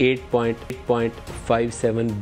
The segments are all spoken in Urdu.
8.57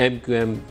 MQM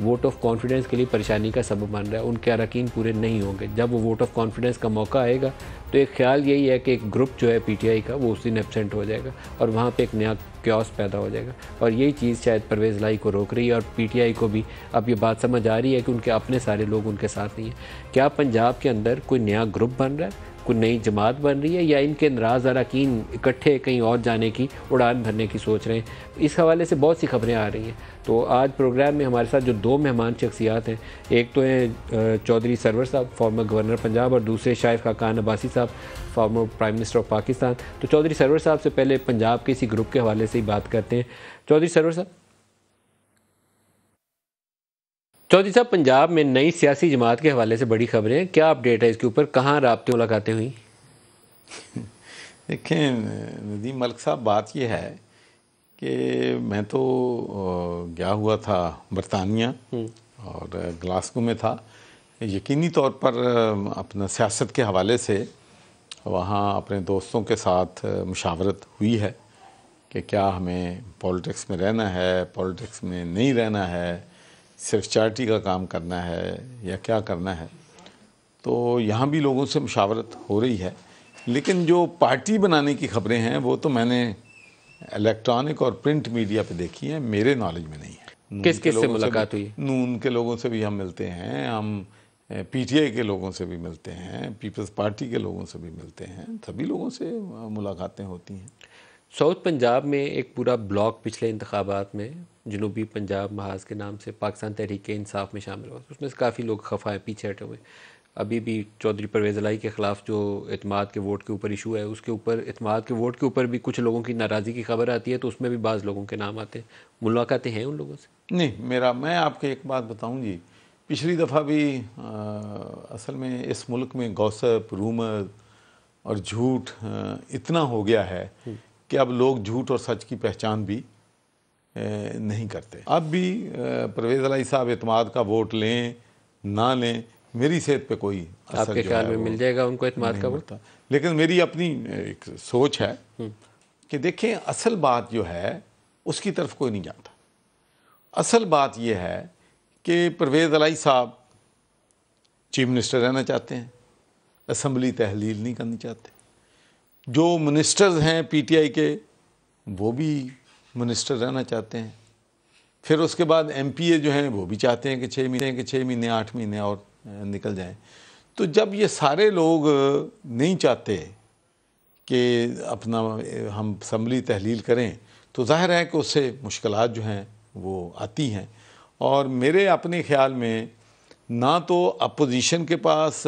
ووٹ آف کانفیڈنس کے لیے پریشانی کا سبب بن رہا ہے. ان کے اراکین پورے نہیں ہوں گے. جب وہ ووٹ آف کانفیڈنس کا موقع آئے گا تو ایک خیال یہی ہے کہ ایک گروپ جو ہے پی ٹی آئی کا وہ اس دن ایبسینٹ ہو جائے گا اور وہاں پہ ایک نیا کیوس پیدا ہو جائے گا. اور یہی چیز شاید پرویز الہی کو روک رہی ہے اور پی ٹی آئی کو بھی اب یہ بات سمجھ آ رہی ہے کہ ان کے اپنے سارے لوگ ان کے ساتھ نہیں ہیں. کیا پنجاب کے اندر کوئی نیا گروپ بن رہا ہے, کوئی نئی جماعت بن رہی ہے, یا ان کے ناراض اراکین اکٹھے کہیں اور جانے کی اڑان بھرنے کی سوچ رہے ہیں؟ اس حوالے سے بہت سی خبریں آ رہی ہیں. تو آج پروگرام میں ہمارے ساتھ جو دو مہمان شخصیات ہیں, ایک تو ہیں چودھری سرور صاحب فارمر گورنر پنجاب, اور دوسرے شائف خاقان عباسی صاحب former prime minister of Pakistan. تو چودھری سرور صاحب سے پہلے پنجاب کے اسی گروپ کے حوالے سے ہی بات کرتے ہیں. چودھری سرور صاحب, پنجاب میں نئی سیاسی جماعت کے حوالے سے بڑی خبریں ہیں, کیا اپڈیٹ ہے اس کے اوپر؟ کہاں رابطے ملاقاتیں ہوئیں؟ دیکھیں ندیم ملک صاحب, بات یہ ہے کہ میں تو گیا ہوا تھا برطانیہ اور گلاسگو میں تھا. یقینی طور پر اپنا سیاست کے حوالے سے وہاں اپنے دوستوں کے ساتھ مشاورت ہوئی ہے کہ کیا ہمیں پولیٹکس میں رہنا ہے, پولیٹکس میں نہیں رہنا ہے, صرف چارٹی کا کام کرنا ہے یا کیا کرنا ہے. تو یہاں بھی لوگوں سے مشاورت ہو رہی ہے. لیکن جو پارٹی بنانے کی خبریں ہیں وہ تو میں نے الیکٹرانک اور پرنٹ میڈیا پہ دیکھی ہیں, میرے نالج میں نہیں ہے. کس کس سے ملاقات ہوئی؟ نون کے لوگوں سے بھی ہم ملتے ہیں, ہم پی ٹی آئی کے لوگوں سے بھی ملتے ہیں, پیپلز پارٹی کے لوگوں سے بھی ملتے ہیں, سبھی لوگوں سے ملاقاتیں ہوتی ہیں. ساؤتھ پنجاب میں ایک پورا بلاک پچھلے انتخابات میں جنوبی پنجاب محاذ کے نام سے پاکستان تحریک انصاف میں شامل ہوا. اس میں سے کافی لوگ خفا ہیں, پیچھے ہٹے ہوئے. ابھی بھی چودھری پرویز الہی کے خلاف جو اعتماد کے ووٹ کے اوپر ایشو ہے, اس کے اوپر اعتماد کے ووٹ کے اوپر بھی کچھ لوگوں کی ناراضی کی خبر آتی ہے, تو اس میں بھی بعض لوگوں کے نام آتے ہیں. ملاقاتیں ہیں ان لوگوں سے؟ نہیں, میں آپ کو ایک بات بتاؤں جی, پچھلی دفعہ بھی اصل میں اس ملک میں گوسپ, رومر اور جھوٹ اتنا ہو گیا ہے کہ اب لوگ جھوٹ اور سچ کی پہچان بھی نہیں کرتے. اب بھی پرویز الہی صاحب اعتماد کا ووٹ لیں نہ لیں, میری صحت پہ کوئی اثر آپ کے خیال میں مل جائے گا ان کو اعتماد کا ووٹ؟ لیکن میری اپنی ایک سوچ ہے کہ دیکھیں اصل بات جو ہے اس کی طرف کوئی نہیں جانتا. اصل بات یہ ہے کہ پرویز الہی صاحب چیف منسٹر رہنا چاہتے ہیں, اسمبلی تحلیل نہیں کرنی چاہتے. جو منسٹرز ہیں پی ٹی آئی کے وہ بھی منسٹر رہنا چاہتے ہیں. پھر اس کے بعد ایم پی اے جو ہیں وہ بھی چاہتے ہیں کہ 6 مہینے 8 مہینے اور نکل جائیں. تو جب یہ سارے لوگ نہیں چاہتے کہ اپنا ہم اسمبلی تحلیل کریں تو ظاہر ہے کہ اس سے مشکلات جو ہیں وہ آتی ہیں. اور میرے اپنے خیال میں نہ تو اپوزیشن کے پاس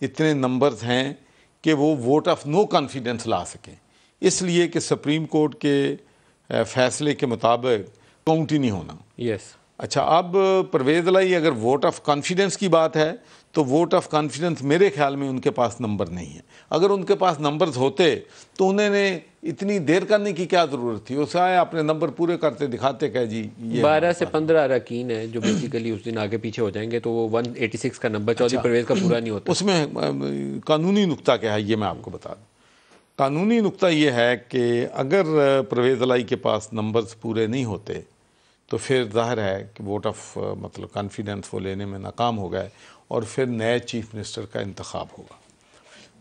اتنے نمبرز ہیں کہ وہ ووٹ آف نو کانفیڈنس لا سکیں, اس لیے کہ سپریم کورٹ کے فیصلے کے مطابق کاؤنٹ ہی نہیں ہونا. اچھا, اب پرویز الہی اگر ووٹ آف کانفیڈنس کی بات ہے تو ووٹ آف کانفیڈنس میرے خیال میں ان کے پاس نمبر نہیں ہے. اگر ان کے پاس نمبرز ہوتے تو انہوں نے اتنی دیر کرنے کی کیا ضرورت تھی؟ اسے آئے اپنے نمبر پورے کرتے دکھاتے کہ جی 12 سے 15 اراکین ہیں جو بیسیکلی اس دن آگے پیچھے ہو جائیں گے, تو وہ 186 کا نمبر چودھری پرویز کا پورا نہیں ہوتا. اس میں قانونی نقطہ کیا ہے یہ میں آپ کو بتا دوں. قانونی نقطہ یہ ہے کہ اگر پرویز الہی کے پاس نمبرز پورے نہیں ہوتے تو پھر ظاہر ہے کہ ووٹ آف مطلب کانفیڈنس وہ لینے میں ناکام ہو گئے اور پھر نئے چیف منسٹر کا انتخاب ہوگا.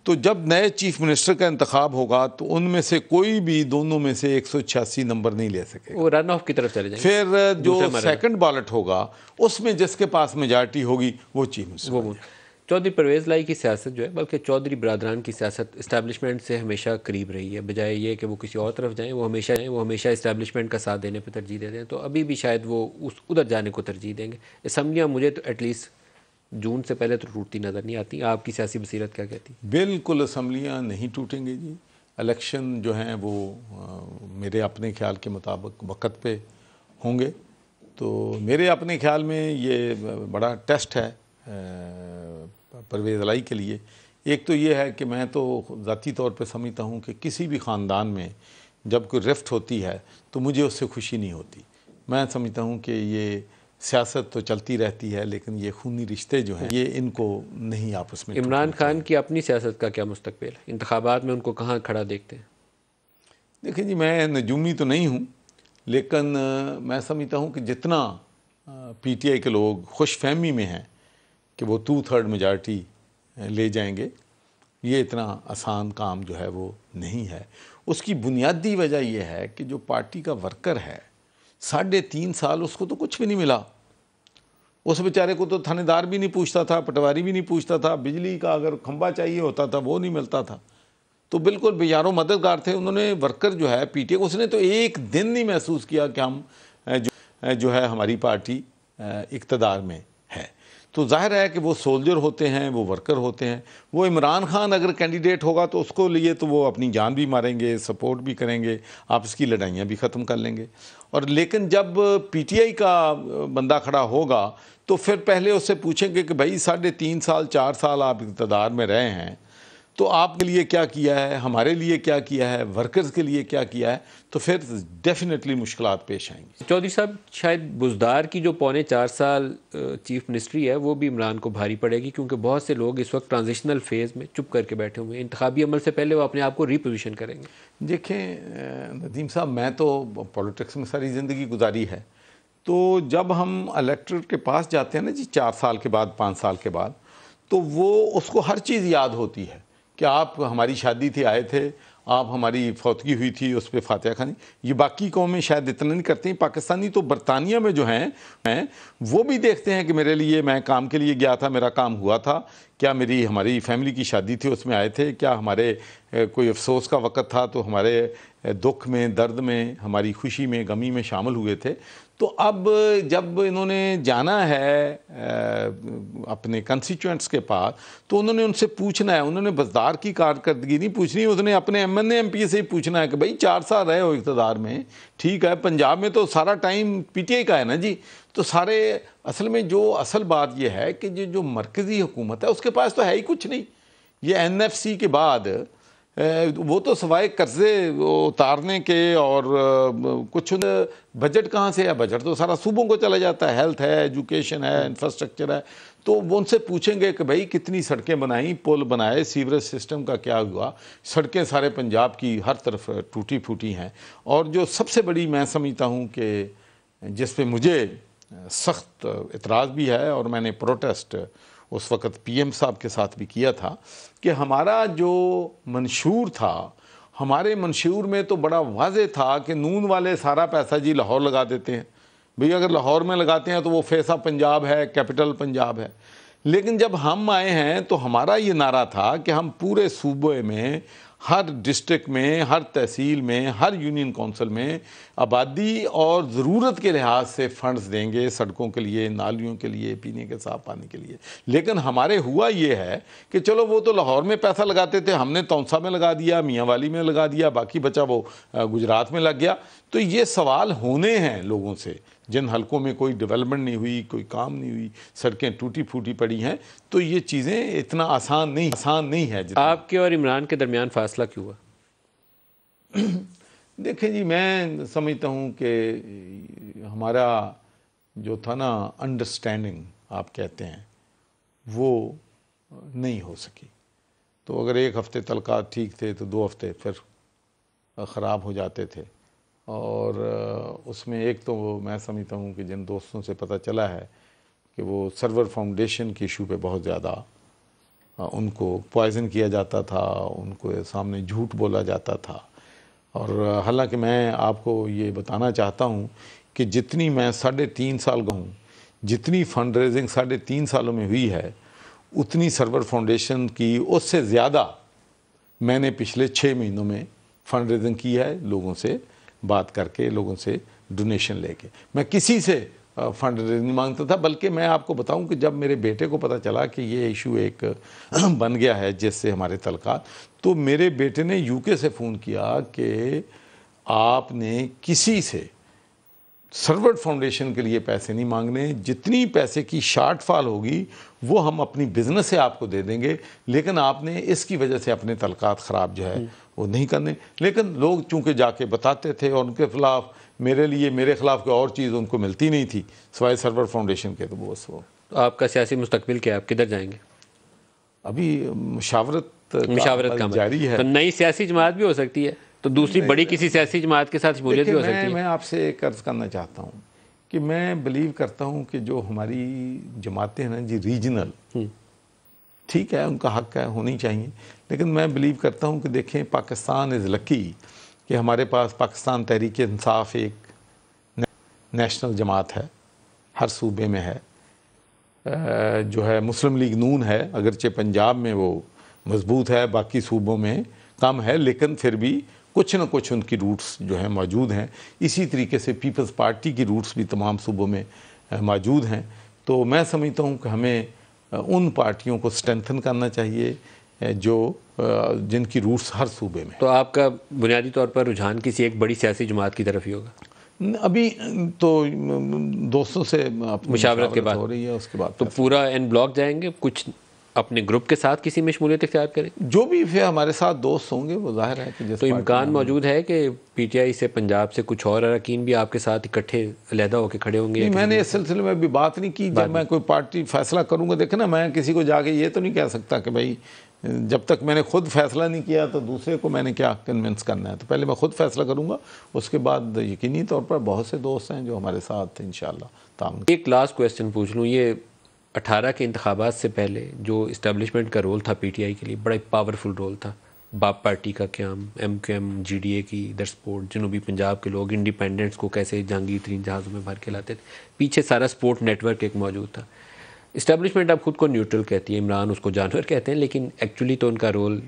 تو جب نئے چیف منسٹر کا انتخاب ہوگا تو ان میں سے کوئی بھی دونوں میں سے 186 نمبر نہیں لے سکے, وہ رن آف کی طرف چلے جائیں. پھر جو سیکنڈ بالٹ ہوگا اس میں جس کے پاس میجارٹی ہوگی وہ چیف منسٹر. چودھری پرویز الہی کی سیاست جو ہے, بلکہ چودھری برادران کی سیاست اسٹیبلشمنٹ سے ہمیشہ قریب رہی ہے, بجائے یہ کہ وہ کسی اور طرف جائیں. وہ ہمیشہ اسٹیبلشمنٹ کا ساتھ دینے پہ ترجیح دیتے ہیں. تو ابھی بھی شاید وہ ادھر جانے کو ترجیح دیں گے. اسمبلیاں مجھے تو ایٹ لیسٹ جون سے پہلے تو ٹوٹتی نظر نہیں آتی. آپ کی سیاسی بصیرت کیا کہتی؟ بالکل اسمبلیاں نہیں ٹوٹیں گے جی. الیکشن جو ہیں وہ میرے اپنے خیال کے مطابق وقت پہ ہوں گے. تو میرے اپنے خیال میں یہ بڑا ٹیسٹ ہے پرویز الہی کے لیے. ایک تو یہ ہے کہ میں تو ذاتی طور پہ سمجھتا ہوں کہ کسی بھی خاندان میں جب کوئی رفٹ ہوتی ہے تو مجھے اس سے خوشی نہیں ہوتی. میں سمجھتا ہوں کہ یہ سیاست تو چلتی رہتی ہے لیکن یہ خونی رشتے جو ہیں یہ ان کو نہیں آپس میں. عمران خان کی اپنی سیاست کا کیا مستقبل ہے؟ انتخابات میں ان کو کہاں کھڑا دیکھتے ہیں؟ دیکھیں جی, میں نجومی تو نہیں ہوں لیکن میں سمجھتا ہوں کہ جتنا پی ٹی آئی کے لوگ خوش فہمی میں ہیں کہ وہ 2/3 میجارٹی لے جائیں گے. یہ اتنا آسان کام جو ہے وہ نہیں ہے. اس کی بنیادی وجہ یہ ہے کہ جو پارٹی کا ورکر ہے 3.5 سال اس کو تو کچھ بھی نہیں ملا. اس بیچارے کو تو تھانے دار بھی نہیں پوچھتا تھا, پٹواری بھی نہیں پوچھتا تھا, بجلی کا اگر کھمبا چاہیے ہوتا تھا وہ نہیں ملتا تھا. تو بالکل بیاروں مددگار تھے. انہوں نے ورکر جو ہے پی ٹی آئی, اس نے تو ایک دن نہیں محسوس کیا کہ ہم جو ہے ہماری پارٹی اقتدار میں ہے. تو ظاہر ہے کہ وہ سولجر ہوتے ہیں, وہ ورکر ہوتے ہیں. وہ عمران خان اگر کینڈیڈیٹ ہوگا تو اس کو لیے تو وہ اپنی جان بھی ماریں گے, سپورٹ بھی کریں گے, آپس کی لڑائیاں بھی ختم کر لیں گے. اور لیکن جب پی ٹی آئی کا بندہ کھڑا ہوگا تو پھر پہلے اس سے پوچھیں گے کہ بھائی 3.5 سال 4 سال آپ اقتدار میں رہے ہیں تو آپ کے لیے کیا کیا ہے, ہمارے لیے کیا کیا ہے, ورکرز کے لیے کیا کیا ہے. تو پھر ڈیفینیٹلی مشکلات پیش آئیں گی. چودھری صاحب, شاید بزدار کی جو 4.25 سال چیف منسٹری ہے وہ بھی عمران کو بھاری پڑے گی, کیونکہ بہت سے لوگ اس وقت ٹرانزیشنل فیز میں چپ کر کے بیٹھے ہوئے ہیں. انتخابی عمل سے پہلے وہ اپنے آپ کو ری پوزیشن کریں گے. دیکھیں ندیم صاحب, میں تو پولیٹکس میں ساری زندگی گزاری ہے. تو جب ہم الیکٹریٹ کے پاس جاتے ہیں نا جی 4 سال کے بعد 5 سال کے بعد, تو وہ اس کو ہر چیز یاد ہوتی ہے کہ آپ ہماری شادی تھی آئے تھے, آپ ہماری فوتگی ہوئی تھی اس پہ فاتحہ خوانی. یہ باقی قومیں شاید اتنا نہیں کرتی ہیں. پاکستانی تو برطانیہ میں جو ہیں وہ بھی دیکھتے ہیں کہ میرے لیے, میں کام کے لیے گیا تھا, میرا کام ہوا تھا, کیا ہماری فیملی کی شادی تھی اس میں آئے تھے, کیا ہمارے کوئی افسوس کا وقت تھا تو ہمارے دکھ میں, درد میں, ہماری خوشی میں, غمی میں شامل ہوئے تھے. تو اب جب انہوں نے جانا ہے اپنے کنسٹیچوئنٹس کے پاس تو انہوں نے ان سے پوچھنا ہے. انہوں نے بزدار کی کارکردگی نہیں پوچھنی, اس نے اپنے M N A M P سے ہی پوچھنا ہے کہ بھائی 4 سال رہے ہو اقتدار میں, ٹھیک ہے, پنجاب میں تو سارا ٹائم پی ٹی آئی کا ہے نا جی. تو سارے اصل میں جو اصل بات یہ ہے کہ جو مرکزی حکومت ہے اس کے پاس تو ہے ہی کچھ نہیں. یہ این ایف سی کے بعد وہ تو سوائے قرضے اتارنے کے اور کچھ بجٹ کہاں سے ہے, بجٹ تو سارا صوبوں کو چلا جاتا ہے, ہیلتھ ہے, ایجوکیشن ہے, انفراسٹرکچر ہے. تو وہ ان سے پوچھیں گے کہ بھائی کتنی سڑکیں بنائیں, پل بنائے, سیوریج سسٹم کا کیا ہوا. سڑکیں سارے پنجاب کی ہر طرف ٹوٹی پھوٹی ہیں. اور جو سب سے بڑی میں سمجھتا ہوں کہ جس پہ مجھے سخت اعتراض بھی ہے اور میں نے پروٹیسٹ اس وقت پی ایم صاحب کے ساتھ بھی کیا تھا, کہ ہمارا جو منشور تھا, ہمارے منشور میں تو بڑا واضح تھا کہ نون والے سارا پیسہ جی لاہور لگا دیتے ہیں. بھئی اگر لاہور میں لگاتے ہیں تو وہ فیس آف پنجاب ہے, کیپٹل پنجاب ہے. لیکن جب ہم آئے ہیں تو ہمارا یہ نعرہ تھا کہ ہم پورے صوبے میں, ہر ڈسٹرکٹ میں, ہر تحصیل میں, ہر یونین کونسل میں آبادی اور ضرورت کے لحاظ سے فنڈز دیں گے سڑکوں کے لیے, نالیوں کے لیے, پینے کے صاف پانی کے لیے. لیکن ہمارے ہوا یہ ہے کہ چلو وہ تو لاہور میں پیسہ لگاتے تھے, ہم نے تونسا میں لگا دیا, میاں والی میں لگا دیا, باقی بچا وہ گجرات میں لگ گیا. تو یہ سوال ہونے ہیں لوگوں سے جن حلقوں میں کوئی ڈیولپمنٹ نہیں ہوئی, کوئی کام نہیں ہوئی, سڑکیں ٹوٹی پھوٹی پڑی ہیں. تو یہ چیزیں اتنا آسان نہیں ہے. آپ کے اور عمران کے درمیان فاصلہ کیوں ہوا؟ دیکھیں جی, میں سمجھتا ہوں کہ ہمارا جو تھا نا انڈرسٹینڈنگ آپ کہتے ہیں وہ نہیں ہو سکی. تو اگر 1 ہفتے تلقات ٹھیک تھے تو 2 ہفتے پھر خراب ہو جاتے تھے. اور اس میں ایک تو میں سمجھتا ہوں کہ جن دوستوں سے پتہ چلا ہے کہ وہ سرور فاؤنڈیشن کی ایشو پہ بہت زیادہ ان کو پوائزن کیا جاتا تھا, ان کو سامنے جھوٹ بولا جاتا تھا. اور حالانکہ میں آپ کو یہ بتانا چاہتا ہوں کہ جتنی میں 3.5 سال کا ہوں, جتنی فنڈ ریزنگ 3.5 سالوں میں ہوئی ہے, اتنی سرور فاؤنڈیشن کی اس سے زیادہ میں نے پچھلے 6 مہینوں میں فنڈ ریزنگ کی ہے, لوگوں سے بات کر کے, لوگوں سے ڈونیشن لے کے. میں کسی سے فنڈ ریزنگ نہیں مانگتا تھا. بلکہ میں آپ کو بتاؤں کہ جب میرے بیٹے کو پتہ چلا کہ یہ ایشو ایک بن گیا ہے جس سے ہمارے تعلقات, تو میرے بیٹے نے یو کے سے فون کیا کہ آپ نے کسی سے سرور فاؤنڈیشن کے لیے پیسے نہیں مانگنے, جتنی پیسے کی شارٹ فال ہوگی وہ ہم اپنی بزنس سے آپ کو دے دیں گے, لیکن آپ نے اس کی وجہ سے اپنے تعلقات خراب جو ہے وہ نہیں کرنے. لیکن لوگ چونکہ جا کے بتاتے تھے اور ان کے خلاف میرے خلاف کوئی اور چیز ان کو ملتی نہیں تھی سوائے سرور فاؤنڈیشن کے. تو بس وہ آپ کا سیاسی مستقبل کیا, آپ کدھر جائیں گے؟ ابھی مشاورت کا جاری ہے. تو نئی سیاسی جماعت بھی ہو سکتی ہے, تو دوسری بڑی کسی سیاسی جماعت کے ساتھ شمولیت بھی ہو سکتی ہے. میں آپ سے ایک عرض کرنا چاہتا ہوں کہ میں بلیو کرتا ہوں کہ جو ہماری جماعتیں ہیں نا جی ریجنل، ٹھیک ہے ان کا حق ہے، ہونی چاہیے، لیکن میں بلیو کرتا ہوں کہ دیکھیں پاکستان از لکی کہ ہمارے پاس پاکستان تحریک انصاف ایک نیشنل جماعت ہے، ہر صوبے میں ہے، جو ہے مسلم لیگ نون ہے، اگرچہ پنجاب میں وہ مضبوط ہے، باقی صوبوں میں کم ہے، لیکن پھر بھی کچھ نہ کچھ ان کی روٹس جو ہیں موجود ہیں۔ اسی طریقے سے پیپلز پارٹی کی روٹس بھی تمام صوبوں میں موجود ہیں۔ تو میں سمجھتا ہوں کہ ہمیں ان پارٹیوں کو اسٹرینتھن کرنا چاہیے جو جن کی روٹس ہر صوبے میں۔ تو آپ کا بنیادی طور پر رجحان کسی ایک بڑی سیاسی جماعت کی طرف ہی ہوگا؟ ابھی تو دوستوں سے مشاورت کے بعد ہو رہی ہے، اس کے بعد تو پورا این بلاک جائیں گے، کچھ اپنے گروپ کے ساتھ کسی میں شمولیت اختیار کریں؟ جو بھی پھر ہمارے ساتھ دوست ہوں گے وہ ظاہر ہے کہ تو امکان موجود ہے کہ پی ٹی آئی سے پنجاب سے کچھ اور اراکین بھی آپ کے ساتھ اکٹھے علیحدہ ہو کے کھڑے ہوں گے؟ میں نے اس سلسلے میں بھی بات نہیں کی، جب میں کوئی پارٹی فیصلہ کروں گا، دیکھیں نا میں کسی کو جا کے یہ تو نہیں کہہ سکتا کہ بھائی جب تک میں نے خود فیصلہ نہیں کیا تو دوسرے کو میں نے کیا کنونس کرنا ہے، تو پہلے میں خود فیصلہ کروں گا، اس کے بعد یقینی طور پر بہت سے دوست ہیں جو ہمارے ساتھ انشاءاللہ تعاون۔ ایک لاسٹ کویسچن پوچھ لوں، یہ 18 کے انتخابات سے پہلے جو اسٹیبلشمنٹ کا رول تھا پی ٹی آئی کے لیے بڑا پاورفل رول تھا، باپ پارٹی کا قیام، M Q M, G D A کی در سپورٹ، جنوبی پنجاب کے لوگ انڈیپینڈنٹس کو کیسے جہانگیر ترین جہازوں میں بھر کے لاتے تھے، پیچھے سارا سپورٹ نیٹ ورک ایک موجود تھا۔ اسٹیبلشمنٹ اب خود کو نیوٹرل کہتی ہے، عمران اس کو جانور کہتے ہیں، لیکن ایکچولی تو ان کا رول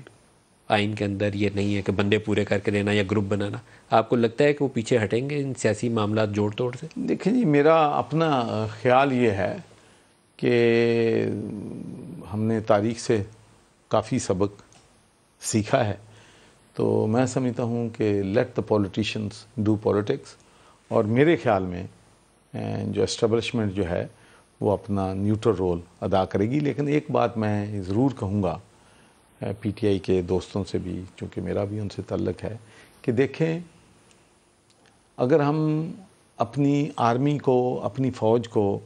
آئین کے اندر یہ نہیں ہے کہ بندے پورے کر کے دینا یا گروپ بنانا۔ آپ کو لگتا ہے کہ وہ پیچھے ہٹیں گے ان سیاسی معاملات جوڑ توڑ سے؟ دیکھیں جی، میرا اپنا خیال یہ ہے کہ ہم نے تاریخ سے کافی سبق سیکھا ہے، تو میں سمجھتا ہوں کہ let the politicians do politics, اور میرے خیال میں جو اسٹیبلشمنٹ جو ہے وہ اپنا نیوٹرل رول ادا کرے گی۔ لیکن ایک بات میں ضرور کہوں گا پی ٹی آئی کے دوستوں سے بھی، چونکہ میرا بھی ان سے تعلق ہے، کہ دیکھیں اگر ہم اپنی آرمی کو، اپنی فوج کو،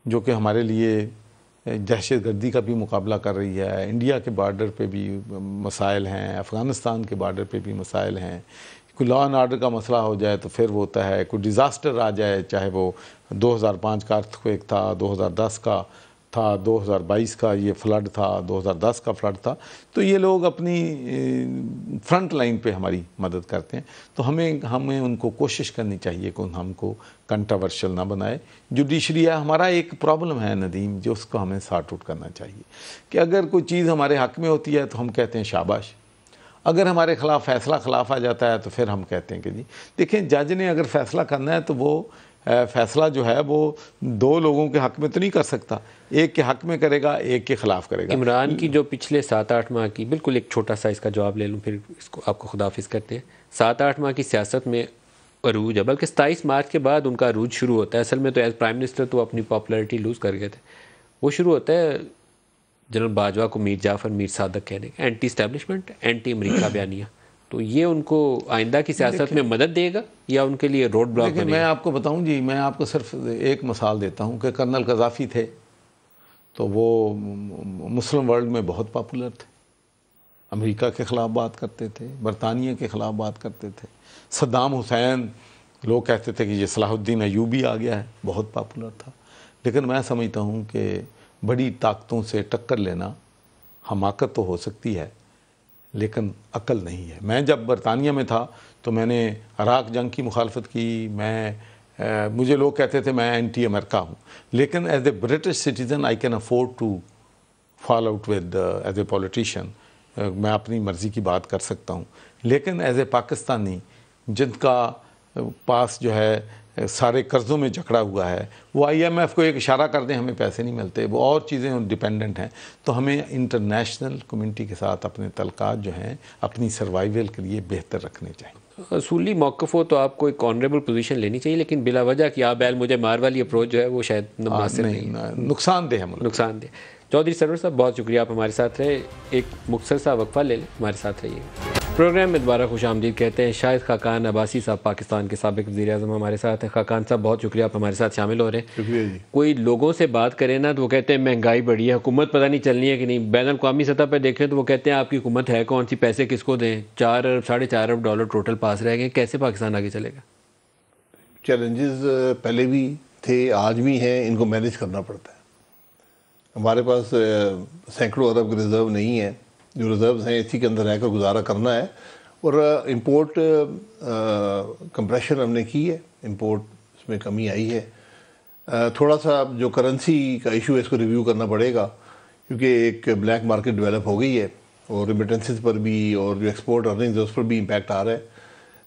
جو کہ ہمارے لیے دہشت گردی کا بھی مقابلہ کر رہی ہے، انڈیا کے بارڈر پہ بھی مسائل ہیں، افغانستان کے بارڈر پہ بھی مسائل ہیں، کوئی لا اینڈ آرڈر کا مسئلہ ہو جائے تو پھر وہ ہوتا ہے، کوئی ڈیزاسٹر آ جائے، چاہے وہ 2005 کا ارتھکویک تھا، 2010 کا تھا، 2022 کا یہ فلڈ تھا، 2010 کا فلڈ تھا، تو یہ لوگ اپنی فرنٹ لائن پہ ہماری مدد کرتے ہیں، تو ہمیں ان کو کوشش کرنی چاہیے کہ ہم کو کنٹراورشل نہ بنائے۔ جوڈیشری ہے ہمارا ایک پرابلم ہے ندیم، جو اس کو ہمیں سارٹ آؤٹ کرنا چاہیے کہ اگر کوئی چیز ہمارے حق میں ہوتی ہے تو ہم کہتے ہیں شاباش، اگر ہمارے خلاف فیصلہ خلاف آ جاتا ہے تو پھر ہم کہتے ہیں کہ جی دیکھیں جج نے اگر فیصلہ کرنا ہے تو وہ فیصلہ جو ہے وہ دو لوگوں کے حق میں تو نہیں کر سکتا، ایک کے حق میں کرے گا، ایک کے خلاف کرے گا۔ عمران کی جو پچھلے 7-8 ماہ کی، بالکل ایک چھوٹا سا اس کا جواب لے لوں پھر اس کو آپ کو خداحافظ کرتے ہیں، 7-8 ماہ کی سیاست میں عروج ہے، بلکہ 27 مارچ کے بعد ان کا عروج شروع ہوتا ہے۔ اصل میں تو ایز پرائم منسٹر تو اپنی پاپولیرٹی لوز کر گئے تھے، وہ شروع ہوتا ہے جنرل باجوہ کو میر جعفر میر صادق کہنے کا، اینٹی اسٹیبلشمنٹ، اینٹی امریکہ بیانیہ، تو یہ ان کو آئندہ کی سیاست میں مدد دے گا یا ان کے لیے روڈ بلاک بنے گا؟ میں آپ کو بتاؤں جی، میں آپ کو صرف ایک مثال دیتا ہوں کہ کرنل قذافی تھے تو وہ مسلم ورلڈ میں بہت پاپولر تھے، امریکہ کے خلاف بات کرتے تھے، برطانیہ کے خلاف بات کرتے تھے۔ صدام حسین لوگ کہتے تھے کہ یہ صلاح الدین ایوبی آ گیا ہے، بہت پاپولر تھا۔ لیکن میں سمجھتا ہوں کہ بڑی طاقتوں سے ٹکر لینا حماقت تو ہو سکتی ہے لیکن عقل نہیں ہے۔ میں جب برطانیہ میں تھا تو میں نے عراق جنگ کی مخالفت کی، مجھے لوگ کہتے تھے میں اینٹی امریکہ ہوں، لیکن as a British citizen I can afford to fall out with as a politician, میں اپنی مرضی کی بات کر سکتا ہوں، لیکن ایز اے پاکستانی جن کا پاس جو ہے سارے قرضوں میں جکڑا ہوا ہے، وہ آئی ایم ایف کو ایک اشارہ کر دیں ہمیں پیسے نہیں ملتے، وہ اور چیزیں ڈیپینڈنٹ ہیں، تو ہمیں انٹرنیشنل کمیونٹی کے ساتھ اپنے تعلقات جو ہیں اپنی سروائیول کے لیے بہتر رکھنے چاہیے۔ اصولی موقف ہو تو آپ کو ایک آنریبل پوزیشن لینی چاہیے، لیکن بلا وجہ کہ آپ بیل مجھے مار والی اپروچ جو ہے وہ شاید مناسب نہیں، نقصان دہ ہے، نقصان دہ۔ چودھری سرور صاحب بہت شکریہ، آپ ہمارے ساتھ رہے، ایک مختصر سا وقفہ لے لیں، ہمارے ساتھ رہیے۔ پروگرام میں دوبارہ خوش آمدید کہتے ہیں۔ شاہد خاقان عباسی صاحب پاکستان کے سابق وزیر اعظم ہمارے ساتھ ہیں۔ خاقان صاحب بہت شکریہ، آپ ہمارے ساتھ شامل ہو رہے ہیں۔ شکریہ جی۔ کوئی لوگوں سے بات کریں نا تو وہ کہتے ہیں مہنگائی بڑھی ہے، حکومت پتہ نہیں چلنی ہے کہ نہیں، بین الاقوامی سطح پہ دیکھیں تو وہ کہتے ہیں آپ کی حکومت ہے کون سی، پیسے کس کو دیں، 4 ارب 4.5 ارب ڈالر ٹوٹل پاس رہ گئے، کیسے پاکستان آگے چلے گا؟ چیلنجز پہلے بھی تھے، آج بھی ہیں، ان کو مینیج کرنا پڑتا ہے. ہمارے پاس سینکڑوں ارب کے ریزرو نہیں ہیں، جو ریزروز ہیں اسی کے اندر رہ کر گزارا کرنا ہے. اور امپورٹ کمپریشن ہم نے کی ہے، امپورٹ اس میں کمی آئی ہے. تھوڑا سا جو کرنسی کا ایشو ہے اس کو ریویو کرنا پڑے گا، کیونکہ ایک بلیک مارکیٹ ڈیولپ ہو گئی ہے اور ریمیٹنسز پر بھی اور جو ایکسپورٹ ارننگز اس پر بھی امپیکٹ آ رہا ہے.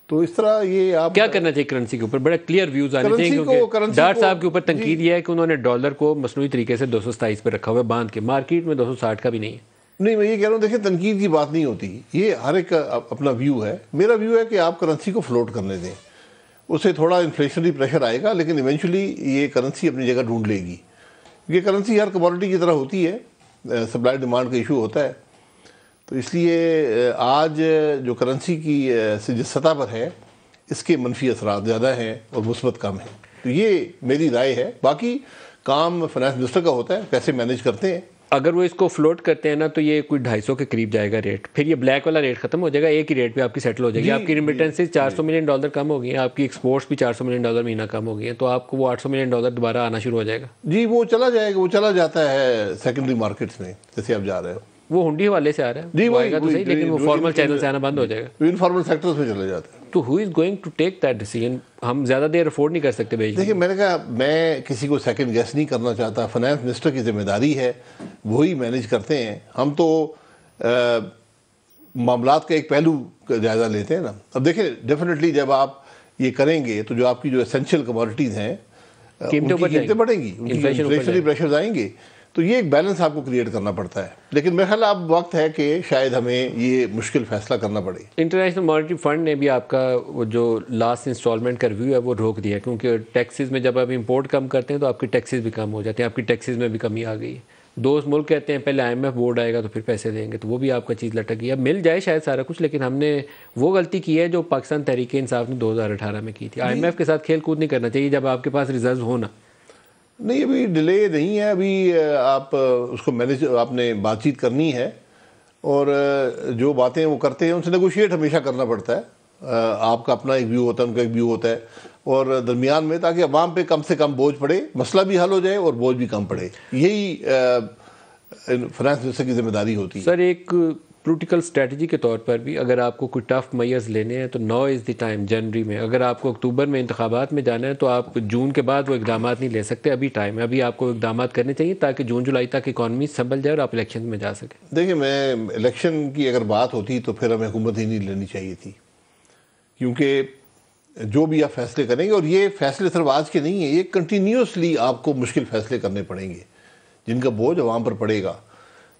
تو اس طرح یہ آپ کیا کرنا چاہیے کرنسی کے اوپر؟ بڑا کلیئر ویوز آنے چاہیے، کیونکہ ڈاٹ صاحب کے اوپر تنقید یہ ہے کہ انہوں نے ڈالر کو مصنوعی طریقے سے 227 پہ رکھا ہوا ہے باندھ کے، مارکیٹ میں 260 کا بھی نہیں ہے. نہیں، میں یہ کہہ رہا ہوں دیکھیں تنقید کی بات نہیں ہوتی، یہ ہر ایک کا اپنا ویو ہے. میرا ویو ہے کہ آپ کرنسی کو فلوٹ کرنے دیں، اس سے تھوڑا انفلیشنری پریشر آئے گا، لیکن ایونچولی یہ کرنسی اپنی جگہ ڈھونڈ لے گی. یہ کرنسی ہر کموڈٹی کی طرح ہوتی ہے، سپلائی ڈیمانڈ کا ایشو ہوتا ہے. تو اس لیے آج جو کرنسی کی جس سطح پر ہے اس کے منفی اثرات زیادہ ہیں اور مثبت کم ہیں. تو یہ میری رائے ہے. باقی کام فائنانس منسٹر کا ہوتا ہے، کیسے مینیج کرتے ہیں. اگر وہ اس کو فلوٹ کرتے ہیں نا تو یہ کوئی 250 کے قریب جائے گا ریٹ، پھر یہ بلیک والا ریٹ ختم ہو جائے گا، ایک ہی ریٹ پہ آپ کی سیٹل ہو جائے گی. آپ کی ریمیٹنسز $400 ملین کم ہو گئی ہیں، آپ کی ایکسپورٹس بھی $400 ملین مہینہ کم ہو گئی ہیں، تو آپ کو وہ $800 ملین دوبارہ آنا شروع ہو جائے گا. جی وہ چلا جائے گا، وہ چلا جاتا ہے سیکنڈری مارکیٹس میں جیسے آپ جا رہے ہو. وہ ہنڈی حوالے سے آ رہا ہے، جی وہ آئے گا تو صحیح، لیکن وہ فارمل چینل سے آنا بند ہو جائے گا، انفارمل سیکٹرز میں چلا جاتا ہے. تو who is going to take that decision? ہم زیادہ دیر افورڈ نہیں کر سکتے بھائی. دیکھیں میں نے کہا میں کسی کو سیکنڈ گیس نہیں کرنا چاہتا، فائنانس منسٹر کی ذمہ داری ہے، وہی مینیج کرتے ہیں. ہم تو معاملات کا ایک پہلو کا جائزہ لیتے ہیں نا. اب دیکھیں ڈیفینیٹلی جب آپ یہ کریں گے تو جو آپ کی جو اسینشیل کموڈٹیز ہیں ان کی قیمتیں بڑھیں گی، ان کی انفلیشنری پریشرز آئیں گے. تو یہ ایک بیلنس آپ کو کریٹ کرنا پڑتا ہے. لیکن میرا خیال اب وقت ہے کہ شاید ہمیں یہ مشکل فیصلہ کرنا پڑے. انٹرنیشنل مانیٹری فنڈ نے بھی آپ کا وہ جو لاسٹ انسٹالمنٹ کا ریویو ہے وہ روک دیا، کیونکہ ٹیکسز میں جب آپ امپورٹ کم کرتے ہیں تو آپ کی ٹیکسز بھی کم ہو جاتے ہیں، آپ کی ٹیکسز میں بھی کمی آ گئی. دوست ملک کہتے ہیں پہلے IMF بورڈ آئے گا تو پھر پیسے دیں گے، تو وہ بھی آپ کا چیز لٹک گئی. اب مل جائے شاید سارا کچھ، لیکن ہم نے وہ غلطی کی ہے جو پاکستان تحریک انصاف نے 2018 میں کی تھی. IMF کے ساتھ کھیل کود نہیں کرنا چاہیے جب آپ کے پاس ریزرو ہونا. نہیں ابھی ڈیلے نہیں ہے، ابھی آپ اس کو مینیج، آپ نے بات چیت کرنی ہے اور جو باتیں وہ کرتے ہیں ان سے نیگوشیٹ ہمیشہ کرنا پڑتا ہے. آپ کا اپنا ایک ویو ہوتا ہے، ان کا ایک ویو ہوتا ہے، اور درمیان میں تاکہ عوام پہ کم سے کم بوجھ پڑے، مسئلہ بھی حل ہو جائے اور بوجھ بھی کم پڑے. یہی فائنانس منسٹر کی ذمہ داری ہوتی ہے. سر ایک پولیٹیکل اسٹریٹجی کے طور پر بھی اگر آپ کو کوئی ٹف میئرز لینے ہیں تو نو از دی ٹائم. جنوری میں اگر آپ کو اکتوبر میں انتخابات میں جانا ہے تو آپ جون کے بعد وہ اقدامات نہیں لے سکتے، ابھی ٹائم ہے، ابھی آپ کو اقدامات کرنے چاہیے تاکہ جون جولائی تک اکانومی سنبھل جائے اور آپ الیکشن میں جا سکیں. دیکھیں میں الیکشن کی اگر بات ہوتی تو پھر ہمیں حکومت ہی نہیں لینی چاہیے تھی، کیونکہ جو بھی آپ فیصلے کریں گے، اور یہ فیصلے صرف آج کے نہیں ہیں، یہ کنٹینیوسلی آپ کو مشکل فیصلے کرنے پڑیں گے جن کا بوجھ عوام پر پڑے گا،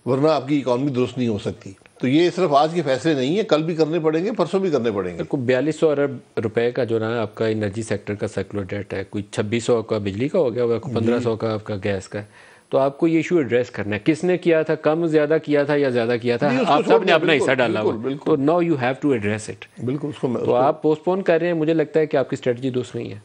ورنہ آپ کی اکانومی درست نہیں ہو سکتی. تو یہ صرف آج کے فیصلے نہیں ہیں، کل بھی کرنے پڑیں گے، پرسوں بھی کرنے پڑیں گے. 4200 ارب روپے کا جو نا آپ کا انرجی سیکٹر کا سرکولر ڈیٹ ہے، کوئی 2600 کا بجلی کا ہو گیا ہوگا، 1500 کا آپ کا گیس کا ہے. تو آپ کو یہ ایشو ایڈریس کرنا ہے، کس نے کیا تھا، کم زیادہ کیا تھا یا زیادہ کیا تھا، آپ سب نے اپنا حصہ ڈالا ہوا، تو now you have to address it. بالکل. تو آپ پوسٹ پون کر رہے ہیں، مجھے لگتا ہے کہ آپ کی اسٹریٹجی درست نہیں ہے.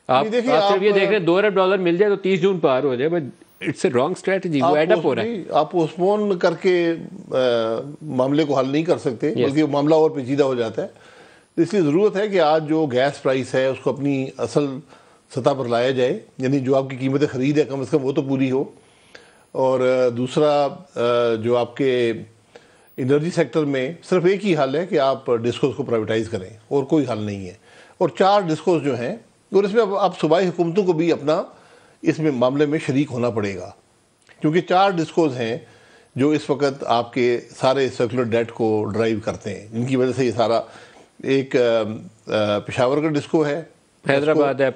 آپ صرف یہ دیکھ رہے ہیں $2 ارب مل جائے تو 30 جون پار ہو جائے، but it's a wrong strategy. وہ ایڈ اپ ہو رہا ہے. آپ پوسٹ پون کر کے معاملے کو حل نہیں کر سکتے، بلکہ وہ معاملہ اور پیچیدہ ہو جاتا ہے. اس لیے ضرورت ہے کہ آج جو گیس پرائس ہے اس کو اپنی اصل سطح پر لایا جائے، یعنی جو آپ کی قیمت خرید ہے کم از کم وہ تو پوری ہو. اور دوسرا جو آپ کے انرجی سیکٹر میں صرف ایک ہی حل ہے کہ آپ ڈسکوز کو پرائیویٹائز کریں، اور کوئی حل نہیں ہے. اور 4 ڈسکوز جو ہیں، اور اس میں آپ صوبائی حکومتوں کو بھی اپنا اس میں معاملے میں شریک ہونا پڑے گا، کیونکہ 4 ڈسکوز ہیں جو اس وقت آپ کے سارے سرکولر ڈیٹ کو ڈرائیو کرتے ہیں، جن کی وجہ سے یہ سارا ایک پشاور کا ڈسکو ہے، حیدرآباد ہے،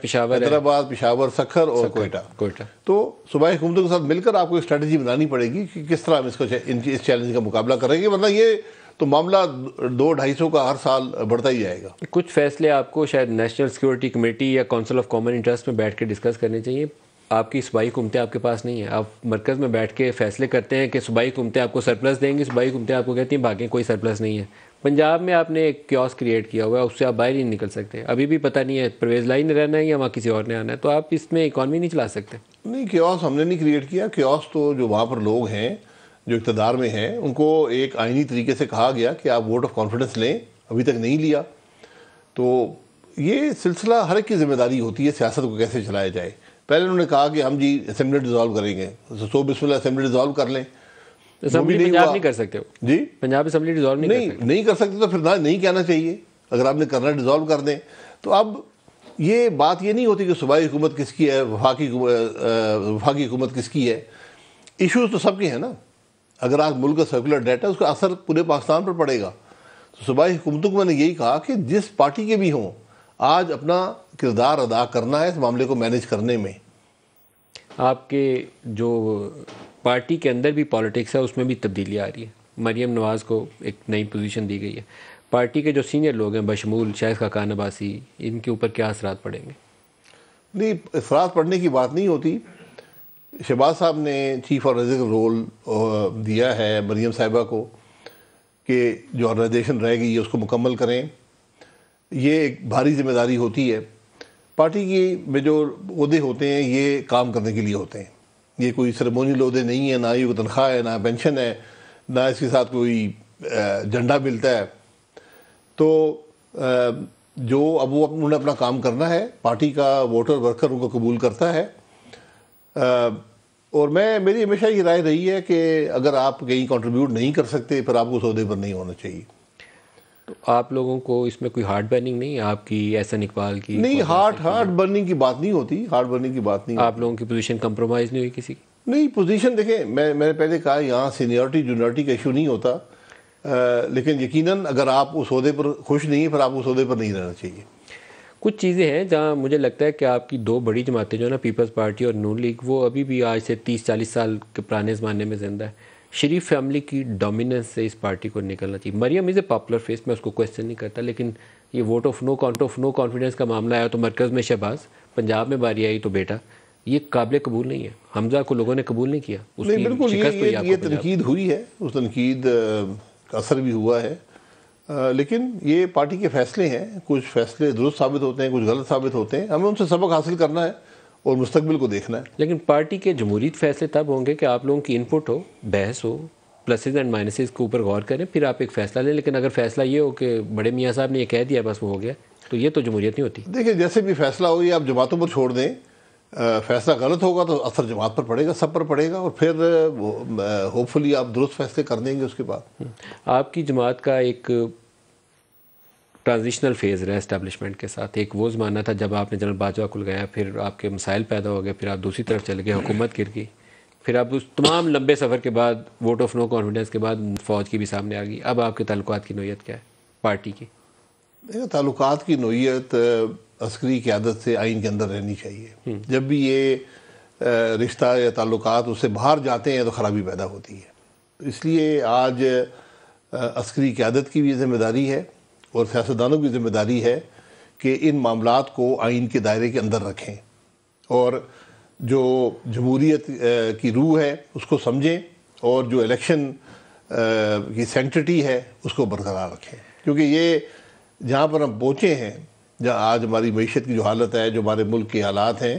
پشاور، سکھر اور کوئٹہ. تو صوبائی حکومتوں کے ساتھ مل کر آپ کو ایک اسٹریٹجی بنانی پڑے گی کہ کس طرح ہم اس چیلنج کا مقابلہ کریں گے، ورنہ یہ تو معاملہ 200-250 کا ہر سال بڑھتا ہی جائے گا. کچھ فیصلے آپ کو شاید نیشنل سیکورٹی کمیٹی یا کونسل آف کامن انٹرسٹ میں بیٹھ کے ڈسکس کرنے چاہیے. آپ کی صوبائی حکومتیں آپ کے پاس نہیں ہیں، آپ مرکز میں بیٹھ کے فیصلے کرتے ہیں کہ صوبائی حکومتیں آپ کو سرپلس دیں گی، صوبائی حکومتیں آپ کو کہتی ہیں باقی کوئی سرپلس نہیں ہے. پنجاب میں آپ نے ایک کیوس کریٹ کیا ہوا ہے، اس سے آپ باہر ہی نہیں نکل سکتے. ابھی بھی پتہ نہیں ہے پرویز لائی نے رہنا ہے یا وہاں کسی اور نے آنا ہے، تو آپ اس میں اکانومی نہیں چلا سکتے. نہیں، کیوس ہم نے نہیں کریٹ کیا. کیوس تو جو وہاں پر لوگ ہیں جو اقتدار میں ہیں ان کو ایک آئینی طریقے سے کہا گیا کہ آپ ووٹ آف کانفیڈنس لیں، ابھی تک نہیں لیا. تو یہ سلسلہ ہر ایک کی ذمہ داری ہوتی ہے سیاست کو کیسے چلایا جائے. پہلے انہوں نے کہا کہ ہم جی اسمبلی ڈیزالو کریں گے, سو بسم اللہ اسمبلی ڈیزالو کر لیں. اسمبلی پنجاب نہیں کر سکتے ہو جی, پنجاب اسمبلی ڈیزالو نہیں کر سکتے تو پھر نہیں کہنا چاہیے. اگر آپ نے کرنا ڈیزالو کر دیں. تو اب یہ بات یہ نہیں ہوتی کہ صوبائی حکومت کس کی ہے, وفاقی حکومت کس کی ہے. ایشوز تو سب کے ہیں نا. اگر آج ملک کا سرکولر ڈیٹ ہے اس کا اثر پورے پاکستان پر پڑے گا. تو صوبائی حکومتوں کو میں نے یہی کہا کہ جس پارٹی کے بھی ہوں آج اپنا کردار ادا کرنا ہے اس معاملے کو مینیج کرنے میں. آپ کے جو پارٹی کے اندر بھی پالیٹکس ہے اس میں بھی تبدیلی آ رہی ہے. مریم نواز کو ایک نئی پوزیشن دی گئی ہے. پارٹی کے جو سینئر لوگ ہیں بشمول شاہد خاقان عباسی, ان کے اوپر کیا اثرات پڑیں گے؟ نہیں, اثرات پڑنے کی بات نہیں ہوتی. شہباز صاحب نے چیف آرگنائزنگ رول دیا ہے مریم صاحبہ کو کہ جو آرگنائزیشن رہ گئی ہے اس کو مکمل کریں. یہ ایک بھاری ذمہ داری ہوتی ہے. پارٹی کی میں جو عہدے ہوتے ہیں یہ کام کرنے کے لیے ہوتے ہیں. یہ کوئی سیریمونیل عہدے نہیں ہے, نہ یہ کوئی تنخواہ ہے, نہ پینشن ہے, نہ اس کے ساتھ کوئی جھنڈا ملتا ہے. تو جو اب وہ انہوں نے اپنا کام کرنا ہے, پارٹی کا ووٹر ورکر ان کو قبول کرتا ہے. اور میری ہمیشہ یہ رائے رہی ہے کہ اگر آپ کہیں کنٹریبیوٹ نہیں کر سکتے پھر آپ کو اس عہدے پر نہیں ہونا چاہیے. تو آپ لوگوں کو اس میں کوئی ہارٹ برننگ نہیں ہے آپ کی, احسن اقبال کی؟ نہیں, ہارٹ برننگ کی بات نہیں ہوتی. ہارٹ برننگ کی بات نہیں. آپ لوگوں کی پوزیشن کمپرومائز نہیں ہوئی کسی کی؟ نہیں, پوزیشن دیکھیں, میں نے پہلے کہا یہاں سینیورٹی جونیورٹی کا ایشو نہیں ہوتا. لیکن یقیناً اگر آپ اس عہدے پر خوش نہیں ہیں پھر آپ اس عہدے پر نہیں رہنا چاہیے. کچھ چیزیں ہیں جہاں مجھے لگتا ہے کہ آپ کی دو بڑی جماعتیں جو ہے نا, پیپلز پارٹی اور نون لیگ, وہ ابھی بھی آج سے 30-40 سال کے پرانے زمانے میں زندہ ہے. شریف فیملی کی ڈومیننس سے اس پارٹی کو نکلنا چاہیے. مریم از اے پاپولر فیس, میں اس کو کویسچن نہیں کرتا, لیکن یہ ووٹ آف نو کانفیڈنس کا معاملہ آیا تو مرکز میں شہباز, پنجاب میں باری آئی تو بیٹا. یہ قابل قبول نہیں ہے. حمزہ کو لوگوں نے قبول نہیں کیا. نہیں, بالکل یہ تنقید ہوئی ہے, اس تنقید کا اثر بھی ہوا ہے. لیکن یہ پارٹی کے فیصلے ہیں. کچھ فیصلے درست ثابت ہوتے ہیں, کچھ غلط ثابت ہوتے ہیں. ہمیں ان سے سبق حاصل کرنا ہے اور مستقبل کو دیکھنا ہے. لیکن پارٹی کے جمہوریت فیصلے تب ہوں گے کہ آپ لوگوں کی انپٹ ہو, بحث ہو, پلسز اینڈ مائنسز کے اوپر غور کریں, پھر آپ ایک فیصلہ لیں. لیکن اگر فیصلہ یہ ہو کہ بڑے میاں صاحب نے یہ کہہ دیا بس وہ ہو گیا, تو یہ تو جمہوریت نہیں ہوتی. دیکھیں, جیسے بھی فیصلہ ہو یہ آپ جماعتوں پر چھوڑ دیں. فیصلہ غلط ہوگا تو اثر جماعت پر پڑے گا, سب پر پڑے گا, اور پھر ہوپ فلی آپ درست فیصلے کر دیں گے اس کے بعد. آپ کی جماعت کا ایک ٹرانزیشنل فیز رہا اسٹیبلشمنٹ کے ساتھ. ایک وہ زمانہ تھا جب آپ نے جنرل باجوہ کو لگایا, پھر آپ کے مسائل پیدا ہو گئے, پھر آپ دوسری طرف چلے گئے, حکومت گر گئی, پھر آپ اس تمام لمبے سفر کے بعد ووٹ آف نو کانفیڈنس کے بعد فوج کی بھی سامنے آ گئی. اب آپ کے تعلقات کی نوعیت کیا ہے پارٹی کی؟ تعلقات کی نوعیت عسکری قیادت سے آئین کے اندر رہنی چاہیے. جب بھی یہ رشتہ یا تعلقات اس سے باہر جاتے ہیں تو خرابی پیدا ہوتی ہے. اس لیے آج عسکری قیادت کی بھی ذمہ داری ہے اور سیاستدانوں کی ذمہ داری ہے کہ ان معاملات کو آئین کے دائرے کے اندر رکھیں اور جو جمہوریت کی روح ہے اس کو سمجھیں اور جو الیکشن کی سینکٹریٹی ہے اس کو برقرار رکھیں. کیونکہ یہ جہاں پر ہم پہنچے ہیں, جہاں آج ہماری معیشت کی جو حالت ہے, جو ہمارے ملک کے حالات ہیں,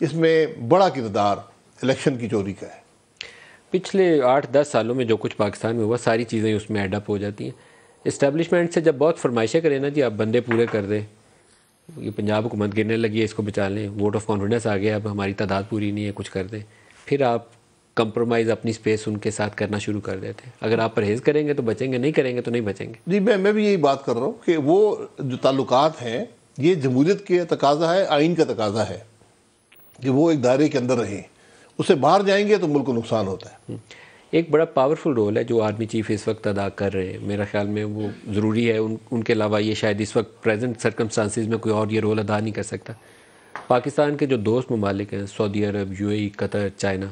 اس میں بڑا کردار الیکشن کی چوری کا ہے. پچھلے 8-10 سالوں میں جو کچھ پاکستان میں ہوا ساری چیزیں اس میں ایڈ اپ ہو جاتی ہیں. اسٹیبلشمنٹ سے جب بہت فرمائشیں کریں نا جی آپ بندے پورے کر دیں, یہ پنجاب حکومت گرنے لگی ہے اس کو بچا لیں, ووٹ آف کانفیڈنس آ گیا, اب ہماری تعداد پوری نہیں ہے, کچھ کر دیں, پھر آپ کمپرومائز اپنی سپیس ان کے ساتھ کرنا شروع کر دیتے ہیں. اگر آپ پرہیز کریں گے تو بچیں گے, نہیں کریں گے تو نہیں بچیں گے. جی میں بھی یہی بات کر رہا ہوں کہ وہ جو تعلقات ہیں یہ جمہوریت کے تقاضا ہے, آئین کا تقاضا ہے کہ وہ ایک دائرے کے اندر رہیں. اس سے باہر جائیں گے تو ملک کو نقصان ہوتا ہے. ایک بڑا پاورفل رول ہے جو آرمی چیف اس وقت ادا کر رہے ہیں, میرا خیال میں وہ ضروری ہے. ان کے علاوہ یہ شاید اس وقت پریزنٹ سرکمسٹانسز میں کوئی اور یہ رول ادا نہیں کر سکتا. پاکستان کے جو دوست ممالک ہیں, سعودی عرب, UAE, قطر, چائنا,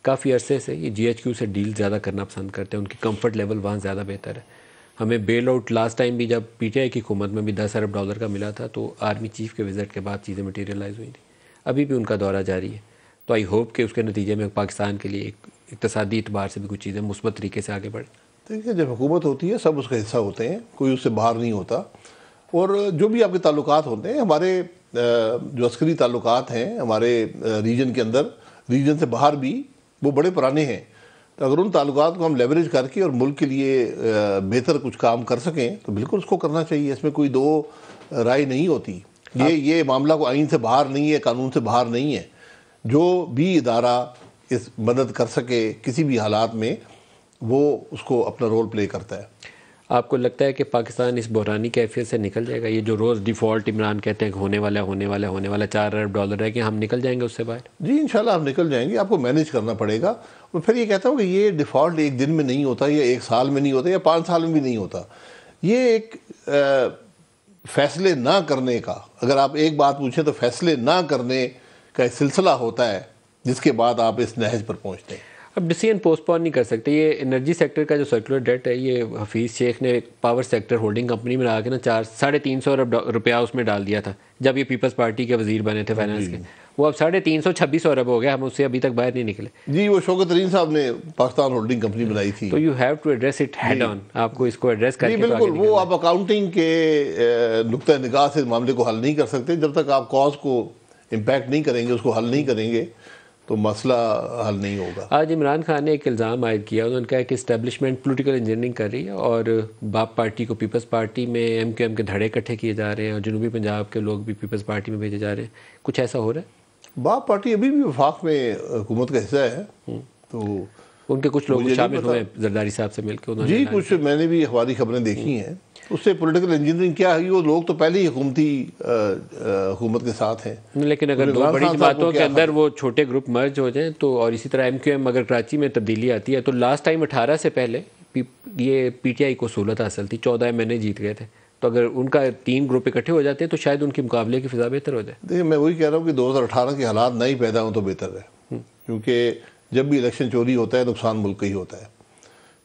کافی عرصے سے یہ GHQ سے ڈیل زیادہ کرنا پسند کرتے ہیں. ان کی کمفرٹ لیول وہاں زیادہ بہتر ہے. ہمیں بیل آؤٹ لاسٹ ٹائم بھی جب PTI کی حکومت میں بھی $10 ارب کا ملا تھا تو آرمی چیف کے وزٹ کے بعد چیزیں مٹیریلائز ہوئی تھیں. ابھی بھی ان کا دورہ جاری ہے. تو آئی ہوپ کہ اس کے نتیجے میں پاکستان کے لیے ایک اقتصادی اعتبار سے بھی کچھ چیزیں مثبت طریقے سے آگے بڑھیں. دیکھیے, جب حکومت ہوتی ہے سب اس کا حصہ ہوتے ہیں, کوئی اس سے باہر نہیں ہوتا. اور جو بھی آپ کے تعلقات ہوتے ہیں, ہمارے جو عسکری تعلقات ہیں ہمارے ریجن کے اندر, ریجن سے باہر بھی, وہ بڑے پرانے ہیں. تو اگر ان تعلقات کو ہم لیوریج کر کے اور ملک کے لیے بہتر کچھ کام کر سکیں تو بالکل اس کو کرنا چاہیے. اس میں کوئی دو رائے نہیں ہوتی. یہ معاملہ کو آئین سے باہر نہیں ہے، قانون سے باہر نہیں ہے. جو بھی ادارہ اس مدد کر سکے کسی بھی حالات میں وہ اس کو اپنا رول پلے کرتا ہے. آپ کو لگتا ہے کہ پاکستان اس بحرانی کیفیت سے نکل جائے گا؟ یہ جو روز ڈیفالٹ عمران کہتے ہیں کہ ہونے والا $4 ارب ہے کہ ہم نکل جائیں گے اس سے باہر؟ جی انشاءاللہ آپ نکل جائیں گے. آپ کو مینیج کرنا پڑے گا. اور پھر یہ کہتا ہوں کہ یہ ڈیفالٹ ایک دن میں نہیں ہوتا، یا 1 سال میں نہیں ہوتا، یا 5 سال میں بھی نہیں ہوتا. یہ ایک فیصلے نہ کرنے کا، اگر آپ ایک بات پوچھیں تو فیصلے نہ کرنے کا ایک سلسلہ ہوتا ہے جس کے بعد آپ اس نہج پر پہنچتے ہیں. اب ڈیسیژن پوسٹ پون نہیں کر سکتے. یہ انرجی سیکٹر کا جو سرکولر ڈیٹ ہے، یہ حفیظ شیخ نے پاور سیکٹر ہولڈنگ کمپنی میں لا کے نا 350 ارب روپیہ اس میں ڈال دیا تھا جب یہ پیپلز پارٹی کے وزیر بنے تھے فائنانس کے. وہ اب 350 ارب ہو گیا، ہم اس سے ابھی تک باہر نہیں نکلے. جی وہ شوکت ترین صاحب نے پاکستان ہولڈنگ کمپنی بنائی تھی. تو you have to address it head on. آپ کو اس کو ایڈریس کر کے بالکل. وہ آپ اکاؤنٹنگ کے نقطۂ نگاہ سے معاملے کو حل نہیں کر سکتے. جب تک آپ کاز کو امپیکٹ نہیں کریں گے، اس کو حل نہیں کریں گے، تو مسئلہ حل نہیں ہوگا. آج عمران خان نے ایک الزام عائد کیا. انہوں نے کہا کہ اسٹیبلشمنٹ پولیٹیکل انجینئرنگ کر رہی ہے اور باپ پارٹی کو پیپلز پارٹی میں MQM کے دھڑے اکٹھے کیے جا رہے ہیں، اور جنوبی پنجاب کے لوگ بھی پیپلز پارٹی میں بھیجے جا رہے ہیں. کچھ ایسا ہو رہا ہے؟ باپ پارٹی ابھی بھی وفاق میں حکومت کا حصہ ہے. تو ان کے کچھ لوگ شامل ہوئے زرداری صاحب سے مل کے. جی کچھ میں نے بھی اخباری خبریں دیکھی ہیں. اس سے پولیٹیکل انجینئرنگ کیا ہے؟ وہ لوگ تو پہلے ہی حکومت کے ساتھ ہیں. لیکن اگر 2 بڑی جماعتوں کے اندر وہ چھوٹے گروپ مرج ہو جائیں تو، اور اسی طرح MQM اگر کراچی میں تبدیلی آتی ہے، تو لاسٹ ٹائم 18 سے پہلے یہ PTI کو سہولت حاصل تھی، 14 MNA جیت گئے تھے. تو اگر ان کا 3 گروپ اکٹھے ہو جاتے ہیں تو شاید ان کے مقابلے کی فضا بہتر ہو جائے. دیکھیں میں وہی کہہ رہا ہوں کہ 2018 کے حالات نہ ہی پیدا ہوں تو بہتر ہے، کیونکہ جب بھی الیکشن چوری ہوتا ہے نقصان ملک کا ہی ہوتا ہے.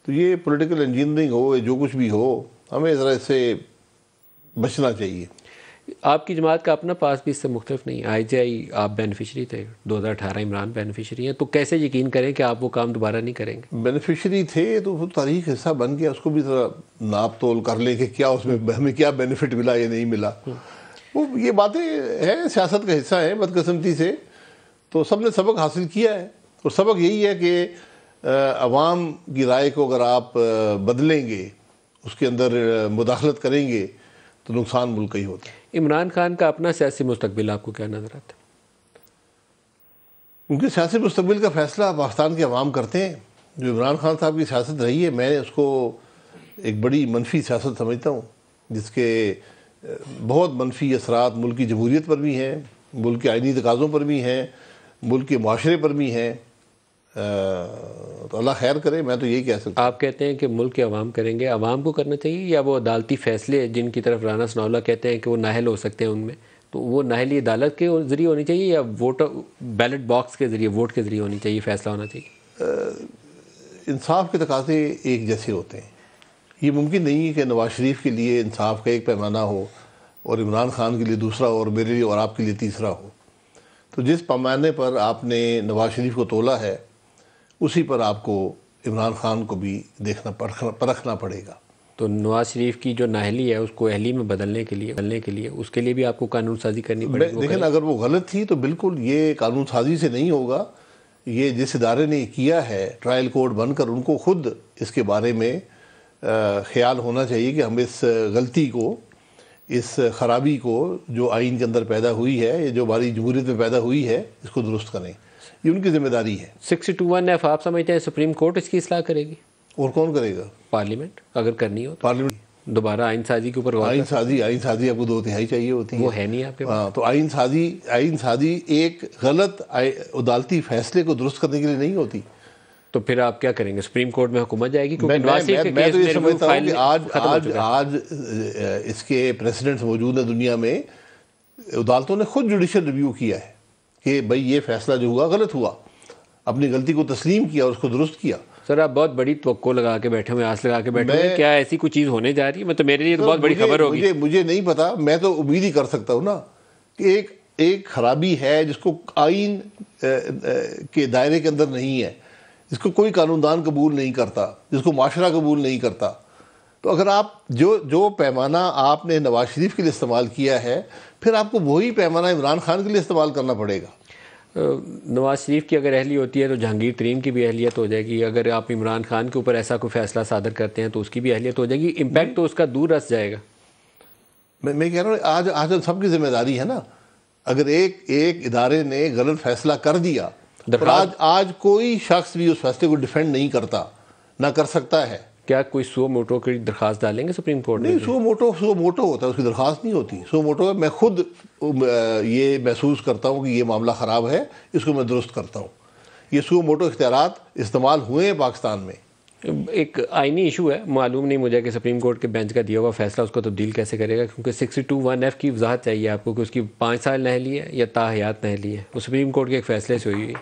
تو یہ پولیٹیکل انجینئرنگ ہو یا جو کچھ بھی ہو، ہمیں ذرا اس سے بچنا چاہیے. آپ کی جماعت کا اپنا پاس بھی اس سے مختلف نہیں. IJI آپ بینیفیشری تھے، 2018 عمران بینیفیشری ہیں، تو کیسے یقین کریں کہ آپ وہ کام دوبارہ نہیں کریں گے؟ بینیفیشری تھے تو وہ تاریخ حصہ بن گیا. اس کو بھی ذرا ناپ تول کر لیں کہ کیا اس میں ہمیں کیا بینیفٹ ملا یا نہیں ملا. وہ یہ باتیں ہیں، سیاست کا حصہ ہیں بدقسمتی سے. تو سب نے سبق حاصل کیا ہے، اور سبق یہی ہے کہ عوام کی رائے کو اگر آپ بدلیں گے، اس کے اندر مداخلت کریں گے، تو نقصان ملک کا ہی ہوتا ہے. عمران خان کا اپنا سیاسی مستقبل آپ کو کیا نظر آتا ہے؟ ان کے سیاسی مستقبل کا فیصلہ پاکستان کے عوام کرتے ہیں. جو عمران خان صاحب کی سیاست رہی ہے، میں اس کو ایک بڑی منفی سیاست سمجھتا ہوں، جس کے بہت منفی اثرات ملک کی جمہوریت پر بھی ہیں، ملک کے آئینی تقاضوں پر بھی ہیں، ملک کے معاشرے پر بھی ہیں. تو اللہ خیر کرے، میں تو یہی کہہ سکتا ہوں. آپ کہتے ہیں کہ ملک کے عوام کریں گے، عوام کو کرنا چاہیے، یا وہ عدالتی فیصلے جن کی طرف رانا ثناءاللہ کہتے ہیں کہ وہ نااہل ہو سکتے ہیں ان میں، تو وہ نااہلی عدالت کے ذریعے ہونی چاہیے، یا ووٹ بیلٹ باکس کے ذریعے، ووٹ کے ذریعے ہونی چاہیے، فیصلہ ہونا چاہیے؟ انصاف کے تقاضے ایک جیسے ہوتے ہیں. یہ ممکن نہیں ہے کہ نواز شریف کے لیے انصاف کا ایک پیمانہ ہو اور عمران خان کے لیے دوسرا، اور میرے لیے اور آپ کے لیے تیسرا ہو. تو جس پیمانے پر آپ نے نواز شریف کو تولا ہے، اسی پر آپ کو عمران خان کو بھی دیکھنا پرکھنا پڑے گا. تو نواز شریف کی جو نااہلی ہے اس کو اہلی میں بدلنے کے لیے اس کے لیے بھی آپ کو قانون سازی کرنی پڑے گی. لیکن اگر وہ غلط تھی تو بالکل یہ قانون سازی سے نہیں ہوگا. یہ جس ادارے نے کیا ہے ٹرائل کورٹ بن کر، ان کو خود اس کے بارے میں خیال ہونا چاہیے کہ ہم اس غلطی کو، اس خرابی کو جو آئین کے اندر پیدا ہوئی ہے، یا جو ہماری جمہوریت میں پیدا ہوئی ہے، اس کو درست کریں. یہ ان کی ذمہ داری ہے. 62(1) آپ سمجھتے ہیں سپریم کورٹ اس کی اصلاح کرے گی؟ اور کون کرے گا؟ پارلیمنٹ اگر کرنی ہو. پارلیمنٹ دوبارہ آئین سازی کے اوپر آئین سازی آپ کو 2/3 چاہیے ہوتی ہے. وہ ہے نہیں آپ کے پاس. ہاں، تو آئین سازی ایک غلط عدالتی فیصلے کو درست کرنے کے لیے نہیں ہوتی. تو پھر آپ کیا کریں گے؟ سپریم کورٹ میں حکومت جائے گی؟ میں تو یہ سمجھتا ہوں کہ آج اس کے پریسیڈنٹس موجود ہیں دنیا میں. عدالتوں نے خود جوڈیشل ریویو کیا ہے کہ بھئی یہ فیصلہ جو ہوا غلط ہوا، اپنی غلطی کو تسلیم کیا اور اس کو درست کیا. سر آپ بہت بڑی توقع لگا کے بیٹھے ہوئے، آس لگا کے بیٹھے ہوئے، کیا ایسی کوئی چیز ہونے جا رہی ہے؟ مطلب میرے لیے تو بہت بڑی خبر ہوگی. مجھے نہیں پتا، میں تو امید ہی کر سکتا ہوں نا کہ ایک خرابی ہے جس کو آئین کے دائرے کے اندر نہیں ہے، جس کو کوئی قانون دان قبول نہیں کرتا، جس کو معاشرہ قبول نہیں کرتا. تو اگر آپ جو پیمانہ آپ نے نواز شریف کے لیے استعمال کیا ہے، پھر آپ کو وہی پیمانہ عمران خان کے لیے استعمال کرنا پڑے گا. نواز شریف کی اگر اہلی ہوتی ہے تو جہانگیر ترین کی بھی اہلیت ہو جائے گی. اگر آپ عمران خان کے اوپر ایسا کوئی فیصلہ صادر کرتے ہیں تو اس کی بھی اہلیت ہو جائے گی. امپیکٹ تو اس کا دور رس جائے گا. میں کہہ رہا ہوں آج سب کی ذمہ داری ہے نا. اگر ایک ادارے نے غلط فیصلہ کر دیا اور آج کوئی شخص بھی اس فیصلے کو ڈیفینڈ نہیں کرتا، نہ کر سکتا ہے. کیا کوئی سو موٹو کی درخواست ڈالیں گے سپریم کورٹ میں؟ نہیں، سو موٹو ہوتا ہے، اس کی درخواست نہیں ہوتی. سو موٹو ہے میں خود یہ محسوس کرتا ہوں کہ یہ معاملہ خراب ہے، اس کو میں درست کرتا ہوں. یہ سو موٹو اختیارات استعمال ہوئے ہیں پاکستان میں. ایک آئینی ایشو ہے، معلوم نہیں مجھے کہ سپریم کورٹ کے بینچ کا دیا ہوا فیصلہ اس کو تبدیل کیسے کرے گا، کیونکہ 62(1)(f) کی وضاحت چاہیے آپ کو کہ اس کی 5 سال نہلی ہے یا تا حیات نہلی ہے. وہ سپریم کورٹ کے ایک فیصلے سے ہوئی.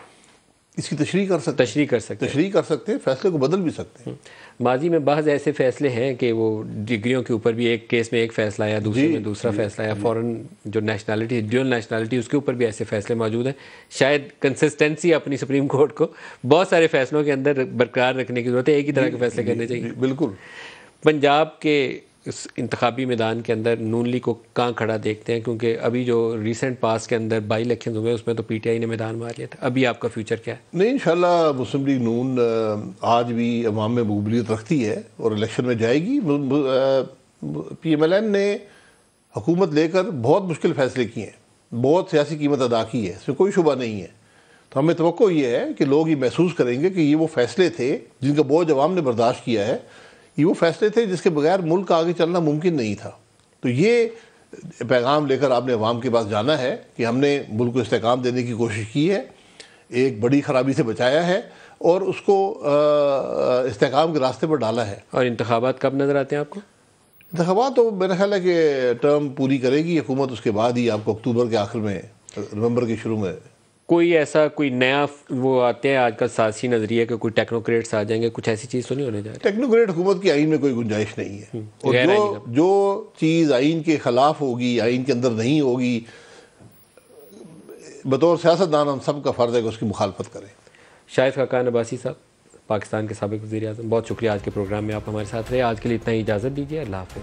اس کی تشریح کر سکتے ہیں، فیصلے کو بدل بھی سکتے ہیں. ماضی میں بعض ایسے فیصلے ہیں کہ وہ ڈگریوں کے اوپر بھی، ایک کیس میں ایک فیصلہ آیا، دوسرے میں دوسرا فیصلہ آیا. فورن جو نیشنلٹی، ڈیول نیشنلٹی، اس کے اوپر بھی ایسے فیصلے موجود ہیں. شاید کنسسٹنسی اپنی سپریم کورٹ کو بہت سارے فیصلوں کے اندر برقرار رکھنے کی ضرورت ہے، ایک ہی طرح کے فیصلے کرنے چاہیے. بالکل. پنجاب کے اس انتخابی میدان کے اندر نون لیگ کو کہاں کھڑا دیکھتے ہیں؟ کیونکہ ابھی جو ریسنٹ پاس کے اندر بائی الیکشن ہوئے اس میں تو پی ٹی آئی نے میدان مار لیا تھا. ابھی آپ کا فیوچر کیا ہے؟ نہیں، انشاءاللہ مسلم لیگ نون آج بھی عوام میں مقبولیت رکھتی ہے اور الیکشن میں جائے گی. پی ایم ایل این نے حکومت لے کر بہت مشکل فیصلے کیے ہیں، بہت سیاسی قیمت ادا کی ہے، اس میں کوئی شبہ نہیں ہے. تو ہمیں توقع یہ ہے کہ لوگ یہ محسوس کریں گے کہ یہ وہ فیصلے تھے جن کا بوجھ عوام نے برداشت کیا ہے. یہ وہ فیصلے تھے جس کے بغیر ملک آگے چلنا ممکن نہیں تھا. تو یہ پیغام لے کر آپ نے عوام کے پاس جانا ہے کہ ہم نے ملک کو استحکام دینے کی کوشش کی ہے، ایک بڑی خرابی سے بچایا ہے اور اس کو استحکام کے راستے پر ڈالا ہے. اور انتخابات کب نظر آتے ہیں آپ کو؟ انتخابات تو میرا خیال ہے کہ ٹرم پوری کرے گی حکومت، اس کے بعد ہی آپ کو اکتوبر کے آخر میں، نومبر کے شروع میں. کوئی نیا وہ آتے ہیں آج کل سیاسی نظریہ کہ کوئی ٹیکنوکریٹس آ جائیں گے، کچھ ایسی چیز تو نہیں ہونے جا رہی؟ ٹیکنوکریٹ حکومت کی آئین میں کوئی گنجائش نہیں ہے. اور جو چیز آئین کے خلاف ہوگی، آئین کے اندر نہیں ہوگی، بطور سیاستدان ہم سب کا فرض ہے کہ اس کی مخالفت کریں. شاہد خاقان عباسی صاحب، پاکستان کے سابق وزیر اعظم، بہت شکریہ آج کے پروگرام میں آپ ہمارے ساتھ رہے. آج کے لیے اتنا ہی اجازت دیجیے. اللہ حافظ.